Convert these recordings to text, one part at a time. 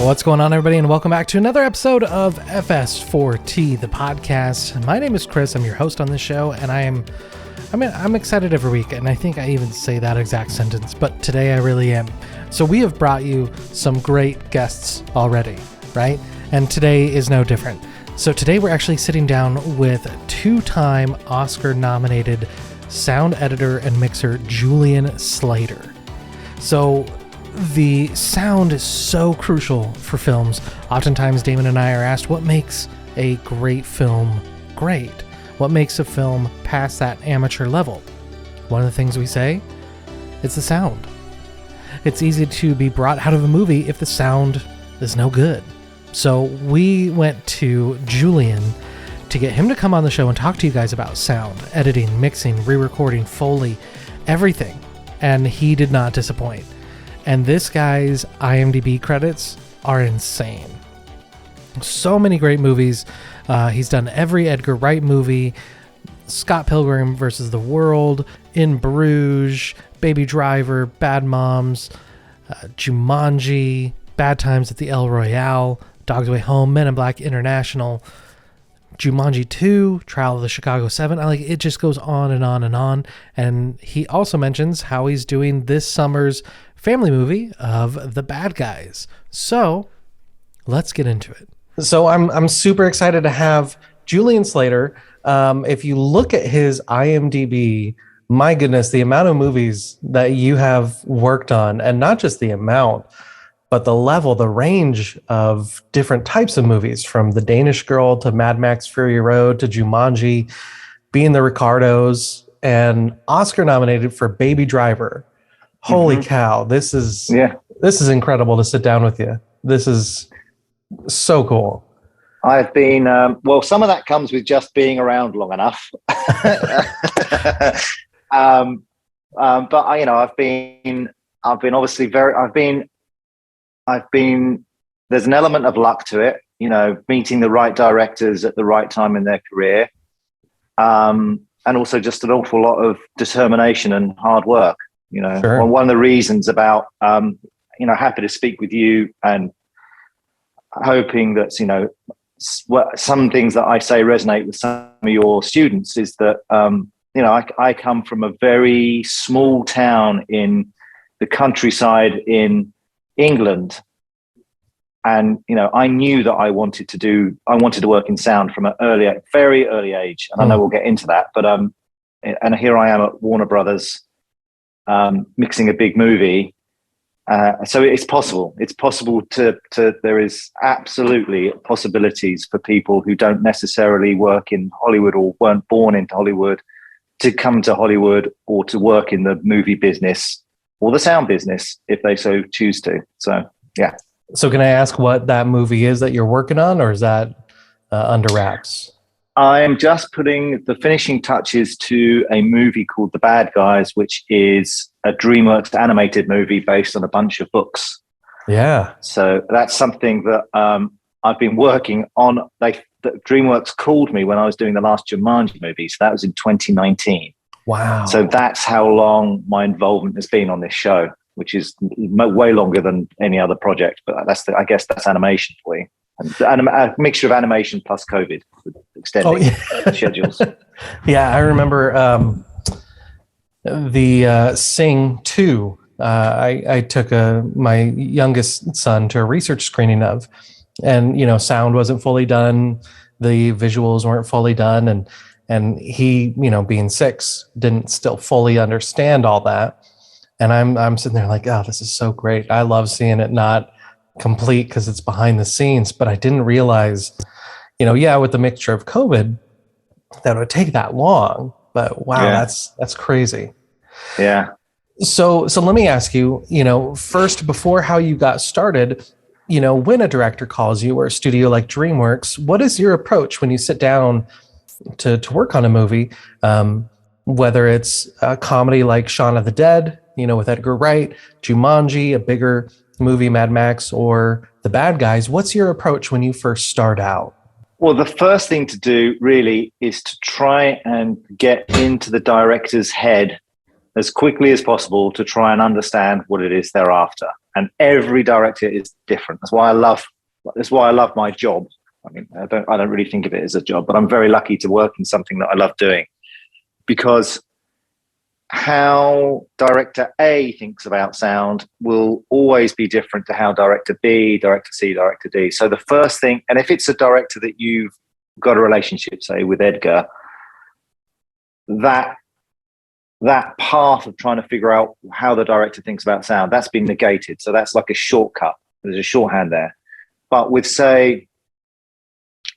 What's going on, everybody, and welcome back to another episode of FS4T, the podcast. My name is Chris. I'm your host on this show, and I'm excited every week, and I think I even say that exact sentence, but today I really am. So we have brought you some great guests already, right? And today is no different. So today we're actually sitting down with two-time Oscar-nominated sound editor and mixer Julian Slater. So the sound is so crucial for films. Oftentimes Damon and I are asked what makes a great film great? What makes a film past that amateur level? One of the things we say, it's the sound. It's easy to be brought out of a movie if the sound is no good. So we went to Julian to get him to come on the show and talk to you guys about sound, editing, mixing, re-recording, Foley, everything. And he did not disappoint. And this guy's IMDb credits are insane. So many great movies. He's done every Edgar Wright movie, Scott Pilgrim vs. the World, In Bruges, Baby Driver, Bad Moms, Jumanji, Bad Times at the El Royale, Dog's Way Home, Men in Black International, Jumanji 2, Trial of the Chicago 7. It just goes on and on and on. And he also mentions how he's doing this summer's family movie of The Bad Guys. So let's get into it. So I'm super excited to have Julian Slater. If you look at his IMDb, my goodness, the amount of movies that you have worked on, and not just the amount, but the level, the range of different types of movies, from The Danish Girl to Mad Max Fury Road to Jumanji, Being the Ricardos, and Oscar nominated for Baby Driver. Holy cow, this is incredible to sit down with you. This is so cool. I've been some of that comes with just being around long enough. But I've been obviously there's an element of luck to it, meeting the right directors at the right time in their career. And also just an awful lot of determination and hard work. Sure. One of the reasons about, happy to speak with you and hoping that, some things that I say resonate with some of your students is that, I come from a very small town in the countryside in England. And, I knew that I wanted to work in sound from an very early age. And I know we'll get into that, but, and here I am at Warner Brothers, mixing a big movie. So it's possible. It's possible there is absolutely possibilities for people who don't necessarily work in Hollywood or weren't born into Hollywood to come to Hollywood or to work in the movie business or the sound business if they so choose to. So, yeah. So can I ask what that movie is that you're working on, or is that under wraps? I'm just putting the finishing touches to a movie called The Bad Guys, which is a DreamWorks animated movie based on a bunch of books. Yeah. So that's something that I've been working on. DreamWorks called me when I was doing the last Jumanji movie. So that was in 2019. Wow. So that's how long my involvement has been on this show, which is way longer than any other project. But I guess that's animation for you. And a mixture of animation plus COVID, extending schedules. Yeah, I remember the Sing 2. I took my youngest son to a research screening of, and sound wasn't fully done, the visuals weren't fully done, and he, being 6, didn't still fully understand all that. And I'm sitting there like, oh, this is so great. I love seeing it not complete because it's behind the scenes, but I didn't realize, with the mixture of COVID, that it would take that long. But wow, that's crazy. Yeah. So let me ask you, first, before how you got started, when a director calls you, or a studio like DreamWorks, what is your approach when you sit down to work on a movie? Whether it's a comedy like Shaun of the Dead, with Edgar Wright, Jumanji, a bigger movie, Mad Max, or The Bad Guys, what's your approach when you first start out? Well, the first thing to do really is to try and get into the director's head as quickly as possible to try and understand what it is they're after. And every director is different. That's why I love my job. I mean, I don't really think of it as a job, but I'm very lucky to work in something that I love doing, because how director A thinks about sound will always be different to how director B, director C, director D. So the first thing, and if it's a director that you've got a relationship, say with Edgar, that path of trying to figure out how the director thinks about sound, that's been negated. So that's like a shortcut. There's a shorthand there. But with, say,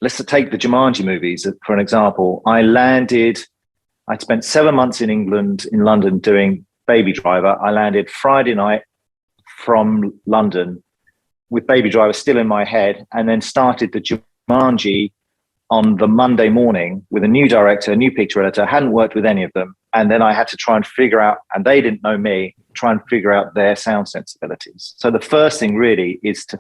let's take the Jumanji movies for an example. I'd spent 7 months in England, in London, doing Baby Driver. I landed Friday night from London with Baby Driver still in my head, and then started the Jumanji on the Monday morning with a new director, a new picture editor. Hadn't worked with any of them. And then I had to try and figure out, and they didn't know me, try and figure out their sound sensibilities. So the first thing really is to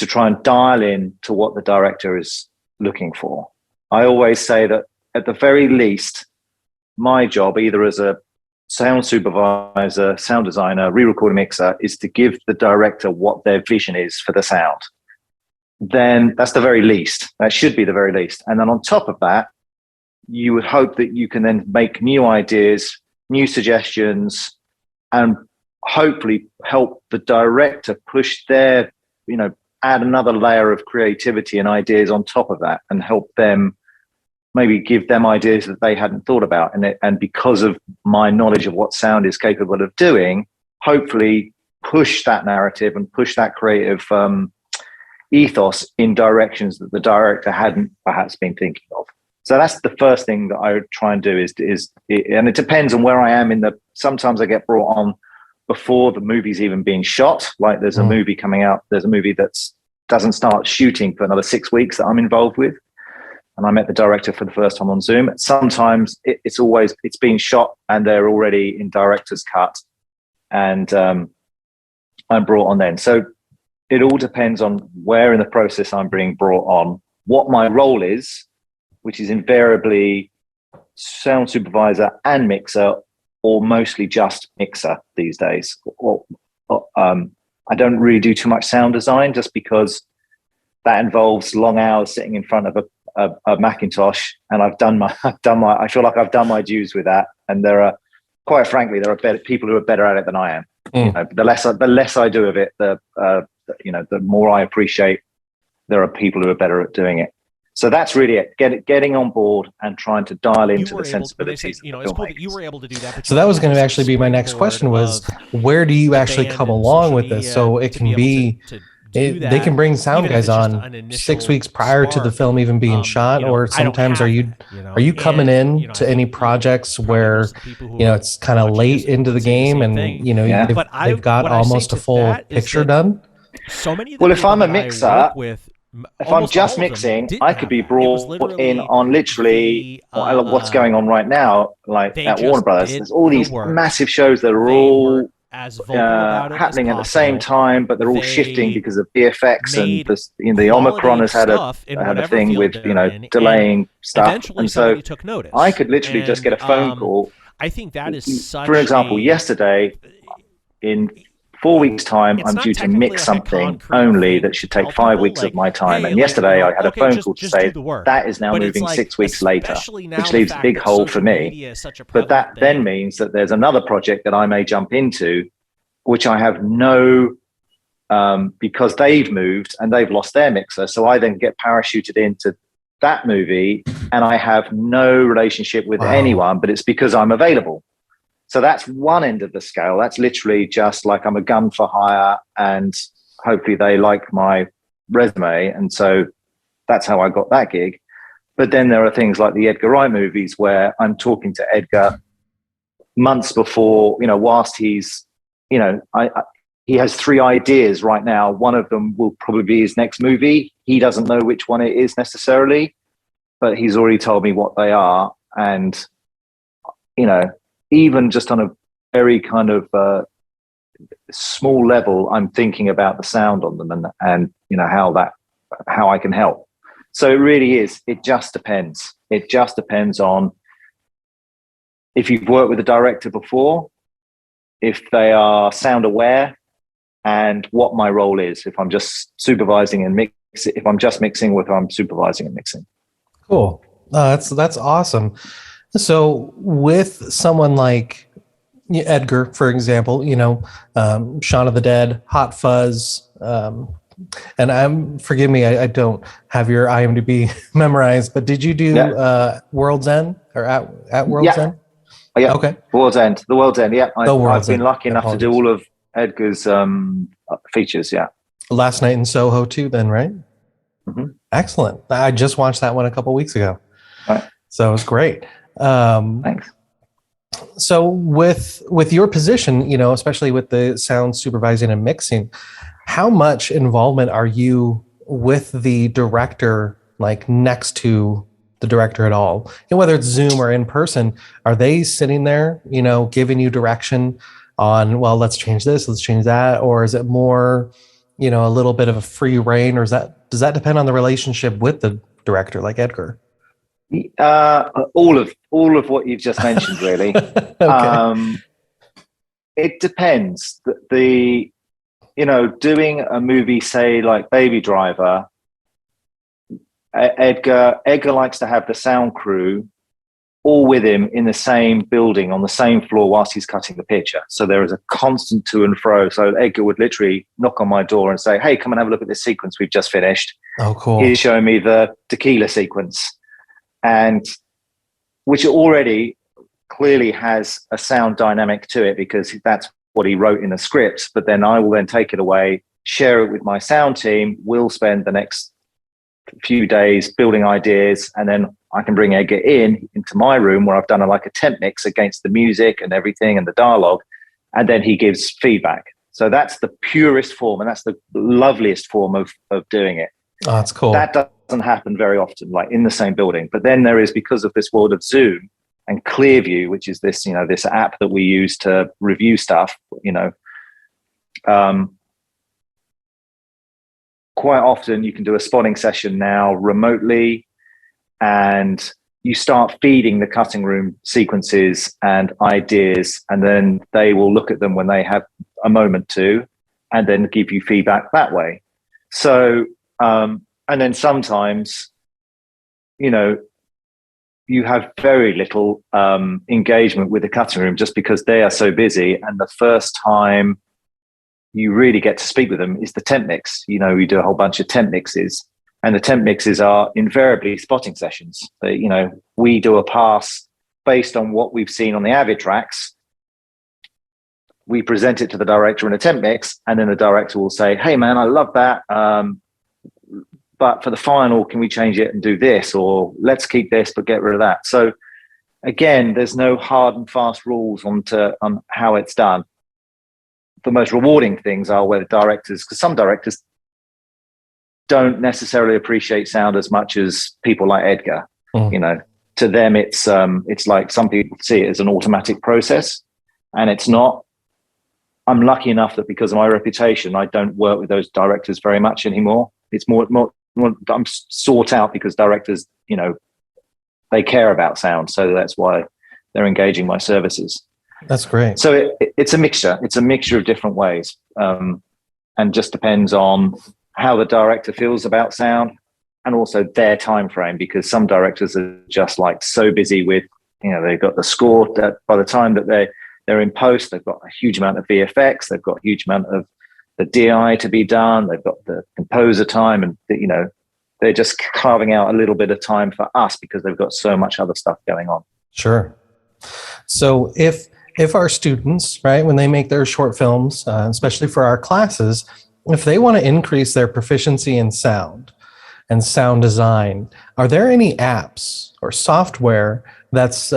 try and dial in to what the director is looking for. I always say that at the very least, my job, either as a sound supervisor, sound designer, re-recording mixer, is to give the director what their vision is for the sound. Then that's the very least. That should be the very least. And then on top of that, you would hope that you can then make new ideas, new suggestions, and hopefully help the director push their, add another layer of creativity and ideas on top of that, and help them maybe give them ideas that they hadn't thought about. And because of my knowledge of what sound is capable of doing, hopefully push that narrative and push that creative ethos in directions that the director hadn't perhaps been thinking of. So that's the first thing that I would try and do and it depends on where I am sometimes I get brought on before the movie's even being shot. Like there's a movie coming out, there's a movie that doesn't start shooting for another 6 weeks that I'm involved with. And I met the director for the first time on Zoom. Sometimes it's being shot and they're already in director's cut, and I'm brought on then. So it all depends on where in the process I'm being brought on, what my role is, which is invariably sound supervisor and mixer, or mostly just mixer these days. I don't really do too much sound design, just because that involves long hours sitting in front of a Macintosh, and I feel like I've done my dues with that. And quite frankly, there are better people who are better at it than I am. The less I do of it, the more I appreciate there are people who are better at doing it. So that's really it. Getting on board and trying to dial into the sensibilities. It's cool that you were able to do that. So that was going to actually be my next question: was where do you actually come along with this? So it can be. They can bring sound guys on 6 weeks prior to the film even being shot, or sometimes are you coming in to any projects where it's kind of late into the game and they've got almost a full picture done? Well, if I'm a mixer, if I'm just mixing, I could be brought in on literally what's going on right now, like at Warner Brothers. There's all these massive shows that are all happening at the same time, but they're all shifting because of VFX, and the Omicron has had a thing with delaying stuff, and so I could literally just get a phone call. I think that is such. For example, yesterday, in 4 weeks' time, I'm due to mix something only that should take 5 weeks of my time. And yesterday I had a phone call to say that is now moving 6 weeks later, which leaves a big hole for me. But that then means that there's another project that I may jump into, which I have because they've moved and they've lost their mixer. So I then get parachuted into that movie and I have no relationship with anyone, but it's because I'm available. So that's one end of the scale. That's literally just like I'm a gun for hire, and hopefully they like my resume. And so that's how I got that gig. But then there are things like the Edgar Wright movies where I'm talking to Edgar months before, whilst he's, he has 3 ideas right now. One of them will probably be his next movie. He doesn't know which one it is necessarily, but he's already told me what they are. And, even just on a very kind of small level, I'm thinking about the sound on them and how I can help. So it really is. It just depends. It just depends on if you've worked with a director before, if they are sound aware, and what my role is, if I'm just supervising and if I'm just mixing, or if I'm supervising and mixing. Cool. That's awesome. So with someone like Edgar, for example, Shaun of the Dead, Hot Fuzz, and forgive me, I don't have your IMDb memorized, but did you do World's End or at World's End? Yeah. Okay. The World's End. Yeah. I've been End. lucky enough to do all of Edgar's features. Yeah. Last Night in Soho too, then, right? Mm-hmm. Excellent. I just watched that one a couple weeks ago. Right. So it was great. Thanks. So with your position, especially with the sound supervising and mixing, how much involvement are you with the director, like next to the director at all? And whether it's Zoom or in person, are they sitting there, giving you direction on, well, let's change this, let's change that? Or is it more, a little bit of a free reign, or does that depend on the relationship with the director, like Edgar? All of what you've just mentioned, really. Okay. It depends. Doing a movie, say like Baby Driver, Edgar likes to have the sound crew all with him in the same building on the same floor whilst he's cutting the picture. So there is a constant to and fro. So Edgar would literally knock on my door and say, "Hey, come and have a look at this sequence we've just finished." Oh, cool. He's showing me the tequila sequence, and which already clearly has a sound dynamic to it because that's what he wrote in the script. But then I will then take it away, share it with my sound team. We'll spend the next few days building ideas, and then I can bring Edgar into my room where I've done a temp mix against the music and everything and the dialogue, and then he gives feedback. So that's the purest form, and that's the loveliest form of doing it. Oh, that's cool. That doesn't happen very often, like in the same building. But then there is, because of this world of Zoom and Clearview, which is this, this app that we use to review stuff, quite often you can do a spotting session now remotely, and you start feeding the cutting room sequences and ideas, and then they will look at them when they have a moment to, and then give you feedback that way. So, and then sometimes, you have very little engagement with the cutting room just because they are so busy, and the first time you really get to speak with them is the temp mix. We do a whole bunch of temp mixes, and the temp mixes are invariably spotting sessions. We do a pass based on what we've seen on the Avid tracks. We present it to the director in a temp mix, and then the director will say, "Hey man, I love that. But for the final, can we change it and do this? Or let's keep this, but get rid of that." So again, there's no hard and fast rules on how it's done. The most rewarding things are where the directors, because some directors don't necessarily appreciate sound as much as people like Edgar. To them, it's like some people see it as an automatic process, and it's not. I'm lucky enough that because of my reputation, I don't work with those directors very much anymore. It's more I'm sought out because directors, they care about sound, so that's why they're engaging my services. That's great. So it's a mixture. It's a mixture of different ways, and just depends on how the director feels about sound, and also their time frame. Because some directors are just so busy with, they've got the score that by the time that they're in post, they've got a huge amount of VFX, they've got a huge amount of the DI to be done, they've got the composer time, and they're just carving out a little bit of time for us because they've got so much other stuff going on. Sure. So if our students, right, when they make their short films, especially for our classes, if they want to increase their proficiency in sound and sound design, are there any apps or software that's,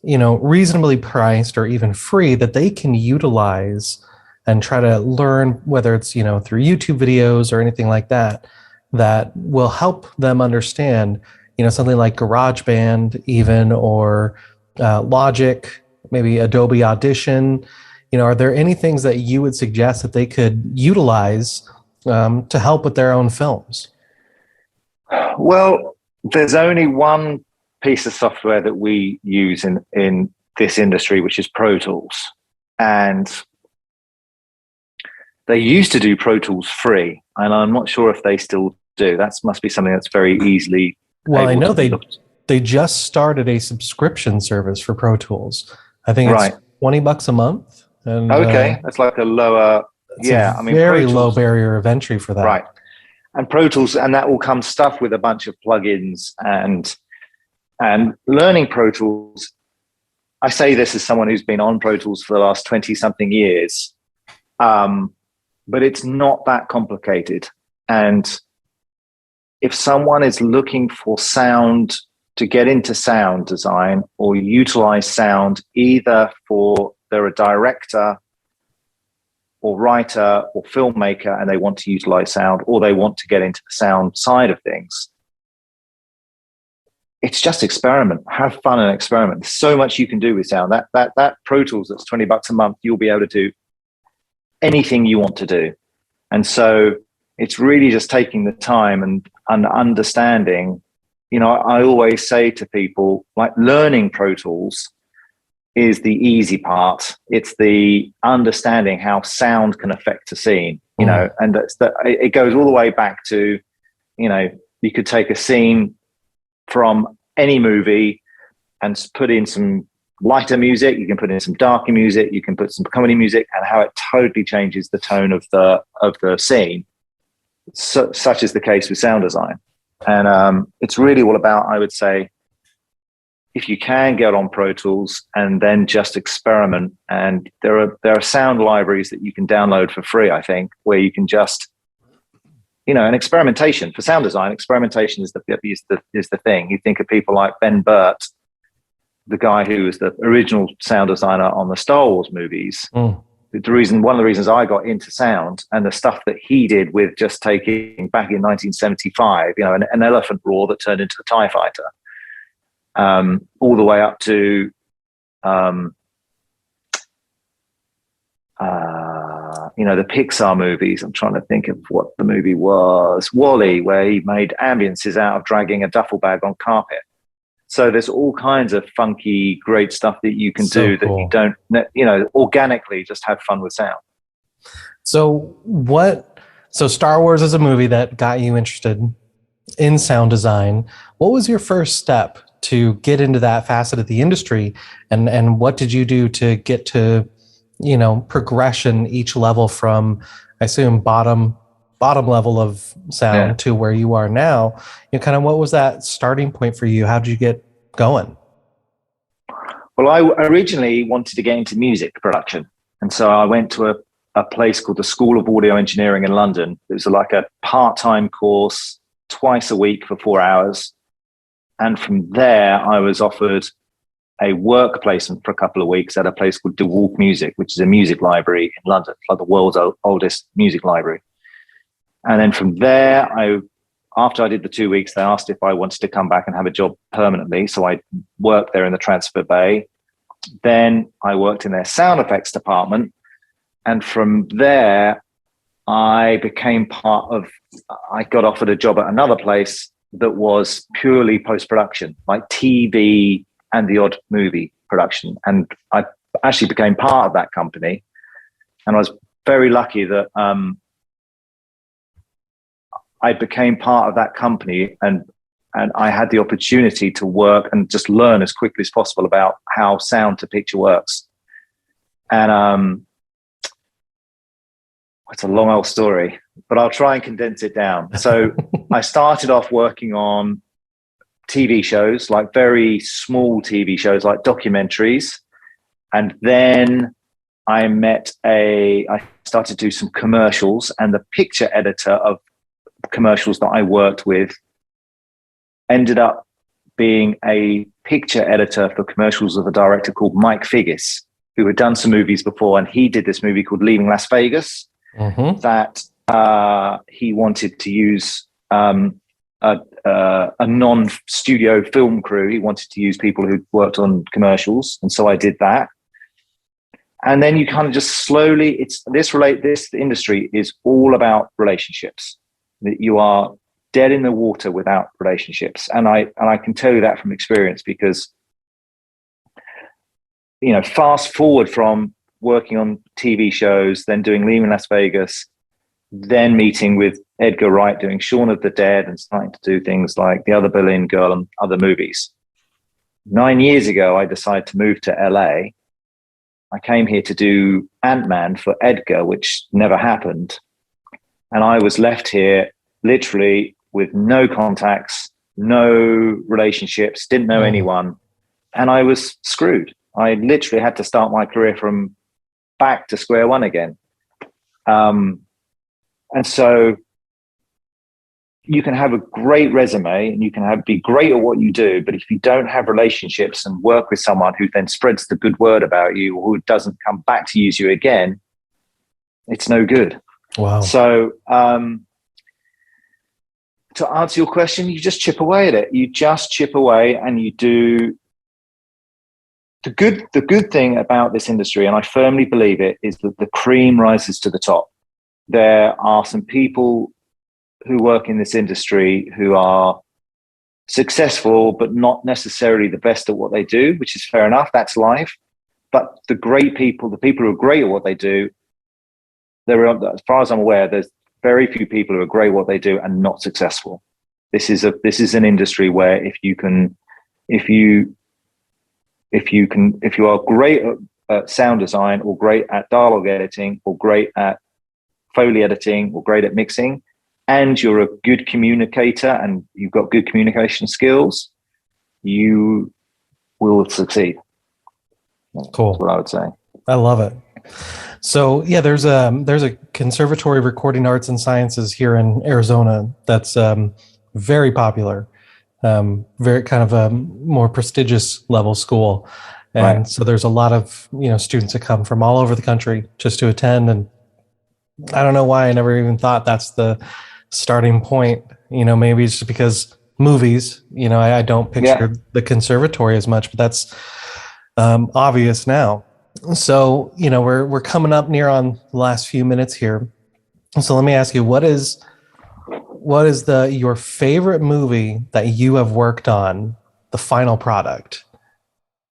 reasonably priced or even free that they can utilize and try to learn, whether it's, through YouTube videos or anything like that, that will help them understand, something like GarageBand even, or Logic, maybe Adobe Audition? Are there any things that you would suggest that they could utilize to help with their own films? Well, there's only one piece of software that we use in this industry, which is Pro Tools. And they used to do Pro Tools free, and I'm not sure if they still do. That must be something that's very easily. Well, I know they just started a subscription service for Pro Tools. I think it's $20 a month. And, okay, that's like a lower. Yeah, I mean, very low barrier of entry for that. Right. And Pro Tools, and that will come stuffed with a bunch of plugins and learning Pro Tools. I say this as someone who's been on Pro Tools for the last 20 something years. But it's not that complicated. And if someone is looking for sound, to get into sound design or utilize sound, either for they're a director or writer or filmmaker and they want to utilize sound, or they want to get into the sound side of things, it's just experiment. Have fun and experiment. There's so much you can do with sound. That Pro Tools that's $20 a month, you'll be able to do anything you want to do. And so it's really just taking the time and understanding. I always say to people, like, learning Pro Tools is the easy part. It's the understanding how sound can affect a scene, and it goes all the way back to, you could take a scene from any movie and put in some lighter music, you can put in some darker music, you can put some comedy music, and how it totally changes the tone of the scene. Such is the case with sound design. And it's really all about, I would say, if you can get on Pro Tools and then just experiment, and there are sound libraries that you can download for free, I think, where you can just, and experimentation for sound design, experimentation is the thing. You think of people like Ben Burt, the guy who was the original sound designer on the Star Wars movies. One of the reasons I got into sound and the stuff that he did with just taking, back in 1975, an elephant roar that turned into a TIE fighter, all the way up to the Pixar movies. I'm trying to think of what the movie was. WALL-E, where he made ambiences out of dragging a duffel bag on carpet. So there's all kinds of funky, great stuff that you can do that you don't, organically just have fun with sound. So Star Wars is a movie that got you interested in sound design. What was your first step to get into that facet of the industry? And what did you do to get to, progression each level from, I assume, bottom level of sound to where you are now? Kind of what was that starting point for you? How did you get going? Well, I originally wanted to get into music production. And so I went to a place called the School of Audio Engineering in London. It was like a part-time course twice a week for 4 hours. And from there, I was offered a work placement for a couple of weeks at a place called DeWalk Music, which is a music library in London, like the world's oldest music library. And then from there, after I did the 2 weeks, they asked if I wanted to come back and have a job permanently. So I worked there in the transfer bay. Then I worked in their sound effects department. And from there, I got offered a job at another place that was purely post-production, like TV and the odd movie production. And I actually became part of that company. And I was very lucky that I became part of that company, and I had the opportunity to work and just learn as quickly as possible about how sound to picture works. And it's a long old story, but I'll try and condense it down. So I started off working on TV shows, like very small TV shows, like documentaries. And then I started to do some commercials, and the picture editor of commercials that I worked with ended up being a picture editor for commercials of a director called Mike Figgis, who had done some movies before. And he did this movie called Leaving Las Vegas that he wanted to use a non-studio film crew. He wanted to use people who worked on commercials. And so I did that. And then you kind of just slowly, this industry is all about relationships. That you are dead in the water without relationships. And I can tell you that from experience, because, fast forward from working on TV shows, then doing Leaving Las Vegas, then meeting with Edgar Wright, doing Shaun of the Dead, and starting to do things like The Other Berlin Girl and other movies. 9 years ago, I decided to move to LA. I came here to do Ant-Man for Edgar, which never happened. And I was left here literally with no contacts, no relationships, didn't know anyone. And I was screwed. I literally had to start my career from back to square one again. And so you can have a great resume and you can be great at what you do, but if you don't have relationships and work with someone who then spreads the good word about you, or who doesn't come back to use you again, it's no good. Wow. So to answer your question, you just chip away at it. You just chip away, and you do. The good thing about this industry, and I firmly believe it, is that the cream rises to the top. There are some people who work in this industry who are successful, but not necessarily the best at what they do, which is fair enough. That's life. But the great people, the people who are great at what they do, as far as I'm aware, there's very few people who are great at what they do and not successful. This is an industry where if you are great at sound design, or great at dialogue editing, or great at Foley editing, or great at mixing, and you're a good communicator and you've got good communication skills, you will succeed. Cool. That's what I would say. I love it. So yeah, there's a Conservatory of Recording Arts and Sciences here in Arizona that's very popular, very kind of a more prestigious level school. And Right. so there's a lot of, students that come from all over the country just to attend. And I don't know why I never even thought that's the starting point. Maybe it's just because movies, I don't picture the conservatory as much, but that's obvious now. So, we're coming up near on the last few minutes here. So let me ask you, what is your favorite movie that you have worked on, the final product?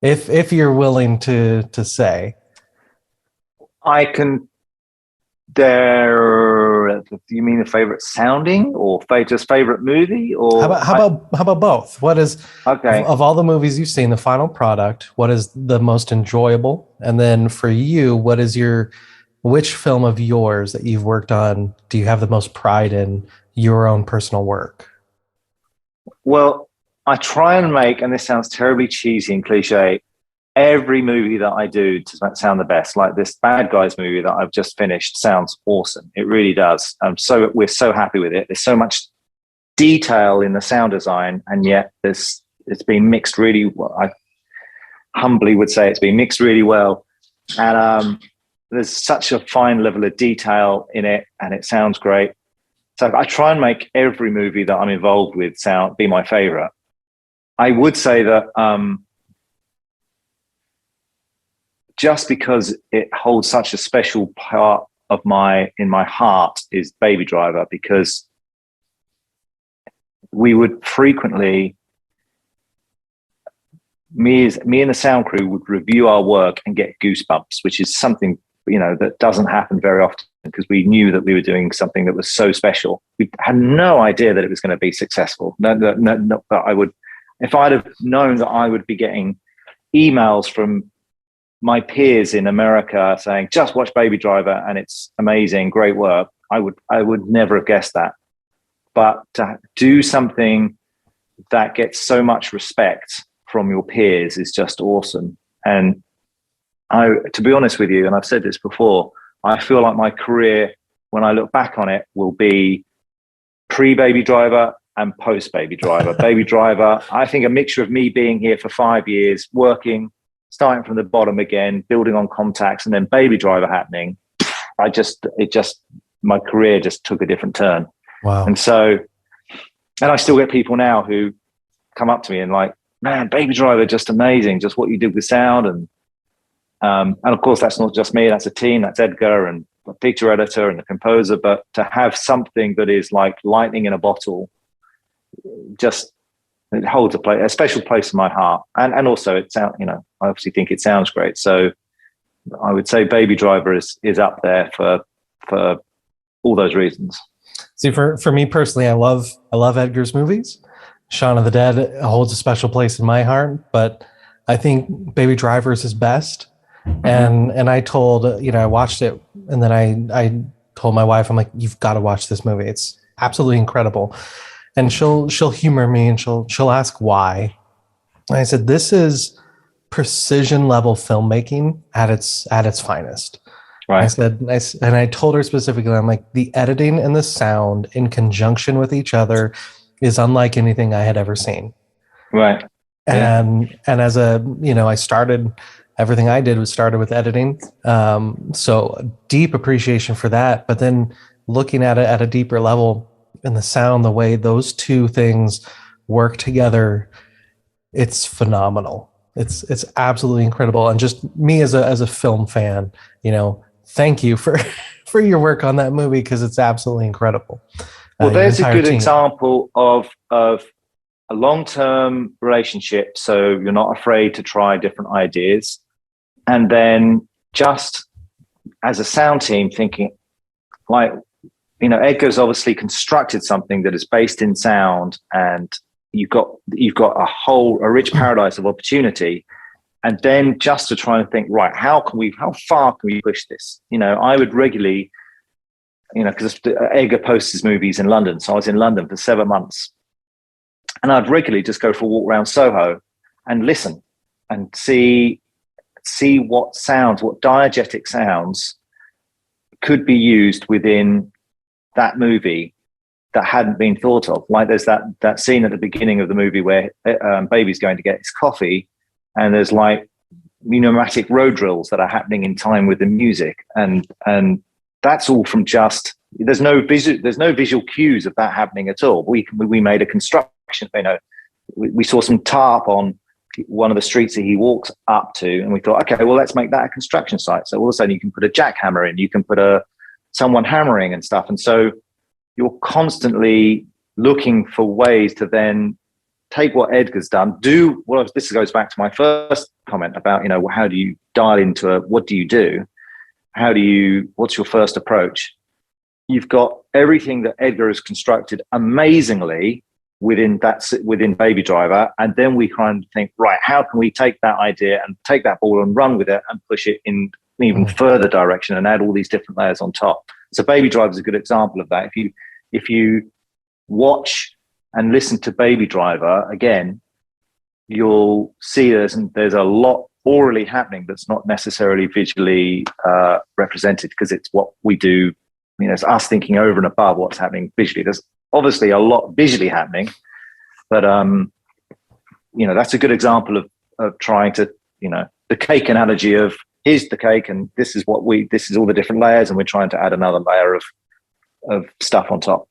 If you're willing to say. I can. Do you mean a favorite sounding, or just favorite movie, or how about both? What is, okay, of all the movies you've seen, the final product, what is the most enjoyable? And then for you, which film of yours that you've worked on do you have the most pride in your own personal work? Well, I try and make, and this sounds terribly cheesy and cliche, every movie that I do to sound the best. Like this Bad Guys movie that I've just finished sounds awesome. It really does. We're so happy with it. There's so much detail in the sound design, and yet it's been mixed really well. I humbly would say it's been mixed really well. And there's such a fine level of detail in it, and it sounds great. So I try and make every movie that I'm involved with be my favorite. I would say that just because it holds such a special part of in my heart is Baby Driver, because we would frequently, me and the sound crew would review our work and get goosebumps, which is something, that doesn't happen very often, because we knew that we were doing something that was so special. We had no idea that it was going to be successful. No, that if I'd have known that I would be getting emails from my peers in America saying, just watch Baby Driver and it's amazing, great work, I would never have guessed that. But to do something that gets so much respect from your peers is just awesome. And to be honest with you, and I've said this before, I feel like my career, when I look back on it, will be pre-Baby Driver and post-Baby Driver. Baby Driver, I think a mixture of me being here for 5 years, working, starting from the bottom again, building on contacts, and then Baby Driver happening. My career just took a different turn. Wow. And I still get people now who come up to me and like, man, Baby Driver, just amazing, just what you did with sound. And of course, that's not just me, that's a team, that's Edgar and the picture editor and the composer. But to have something that is like lightning in a bottle just it holds a special place in my heart, and also it sound I obviously think it sounds great. So I would say Baby Driver is up there for all those reasons. See, for me personally, I love Edgar's movies. Shaun of the Dead holds a special place in my heart, but I think Baby Driver is his best. And I told I watched it, and then I told my wife, I'm like, you've got to watch this movie. It's absolutely incredible. And she'll humor me, and she'll ask why. And I said, this is precision level filmmaking at its finest. Right. I told her specifically, I'm like, the editing and the sound in conjunction with each other is unlike anything I had ever seen. Right. And as I started, everything I did was started with editing. So deep appreciation for that. But then looking at it at a deeper level, and the sound, the way those two things work together, it's phenomenal. It's absolutely incredible. And just me as a film fan, thank you for your work on that movie, because it's absolutely incredible. Well, there's a good example of a long-term relationship. So you're not afraid to try different ideas. And then just as a sound team thinking, like, Edgar's obviously constructed something that is based in sound, and you've got a rich paradise of opportunity. And then just to try and think, right, how far can we push this? I would regularly, because Edgar posts his movies in London. So I was in London for 7 months, and I'd regularly just go for a walk around Soho and listen and see what diegetic sounds could be used within that movie that hadn't been thought of. Like there's that scene at the beginning of the movie where Baby's going to get his coffee, and there's like pneumatic road drills that are happening in time with the music, and that's all from just there's no visual cues of that happening at all. We made a construction. We saw some tarp on one of the streets that he walks up to, and we thought, okay, well, let's make that a construction site. So all of a sudden you can put a jackhammer in, you can put someone hammering and stuff. And so you're constantly looking for ways to then take what Edgar's done, this goes back to my first comment about, how do you dial into what do you do? What's your first approach? You've got everything that Edgar has constructed amazingly within Baby Driver. And then we kind of think, right, how can we take that idea and take that ball and run with it and push it in an even further direction and add all these different layers on top? So Baby Driver is a good example of that. If you watch and listen to Baby Driver again, you'll see there's a lot orally happening that's not necessarily visually represented, because it's what we do. It's us thinking over and above what's happening visually. There's obviously a lot visually happening, but that's a good example of trying to, the cake analogy of here's the cake and this is all the different layers, and we're trying to add another layer of stuff on top.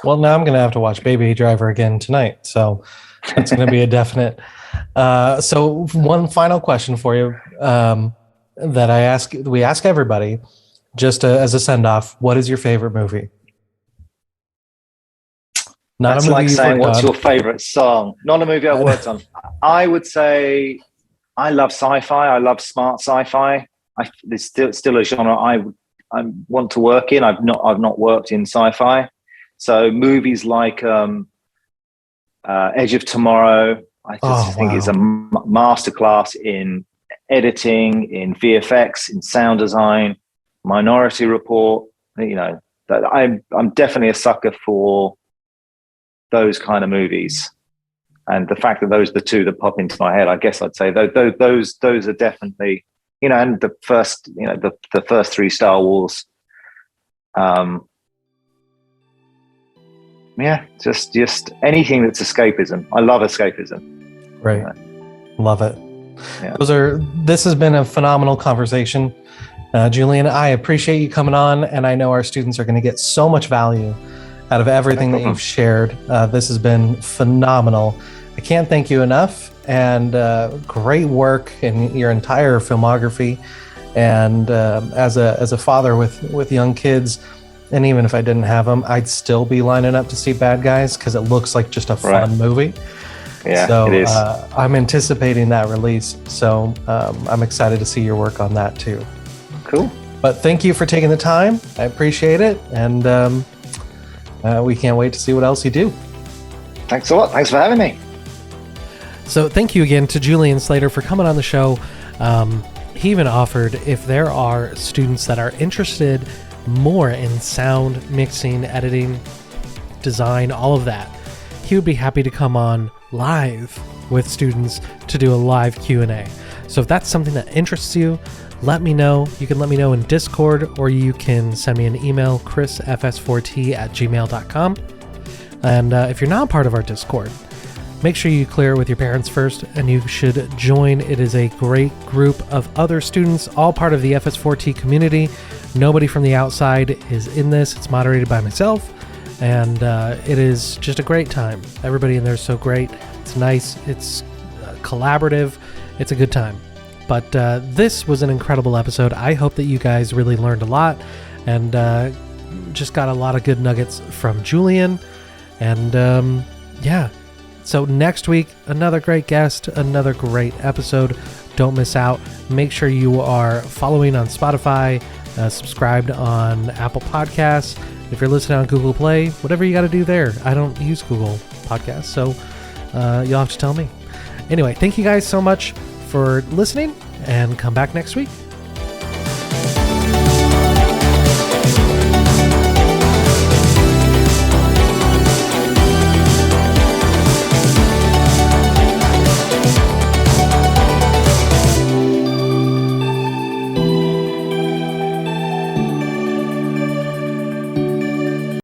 Well, now I'm going to have to watch Baby Driver again tonight, so that's going to be a definite. So one final question for you that we ask everybody, just as a send off. What is your favorite movie? That's like saying, what's your favorite song? Not a movie I've worked on. I would say I love sci-fi. I love smart sci-fi. It's still a genre I want to work in. I've not worked in sci-fi. So movies like Edge of Tomorrow, I just think is a masterclass in editing, in VFX, in sound design. Minority Report. I'm definitely a sucker for those kind of movies, and the fact that those are the two that pop into my head, I guess I'd say those are definitely, and the first three Star Wars, just anything that's escapism. I love escapism. Right. Love it. Yeah. This has been a phenomenal conversation. Julian, I appreciate you coming on, and I know our students are going to get so much value out of everything that you've shared. This has been phenomenal. I can't thank you enough, and great work in your entire filmography. And as a father with young kids, And even if I didn't have them, I'd still be lining up to see Bad Guys because it looks like just a fun movie. Yeah, so, it is. I'm anticipating that release. So I'm excited to see your work on that too. Cool. But thank you for taking the time. I appreciate it. And we can't wait to see what else you do. Thanks a lot. Thanks for having me. So thank you again to Julian Slater for coming on the show. He even offered if there are students that are interested more in sound, mixing, editing, design, all of that, he would be happy to come on live with students to do a live Q&A. So if that's something that interests you, let me know. You can let me know in Discord, or you can send me an email, chrisfs4t@gmail.com. And if you're not part of our Discord, make sure you clear it with your parents first, and you should join. It is a great group of other students, all part of the FS4T community. Nobody from the outside is in this. It's moderated by myself, and it is just a great time. Everybody in there is so great. It's nice. It's collaborative. It's a good time. But this was an incredible episode. I hope that you guys really learned a lot and just got a lot of good nuggets from Julian. And yeah. So next week, another great guest, another great episode. Don't miss out. Make sure you are following on Spotify, subscribed on Apple Podcasts. If you're listening on Google Play, whatever you got to do there. I don't use Google Podcasts, so you'll have to tell me. Anyway, thank you guys so much for listening, and come back next week.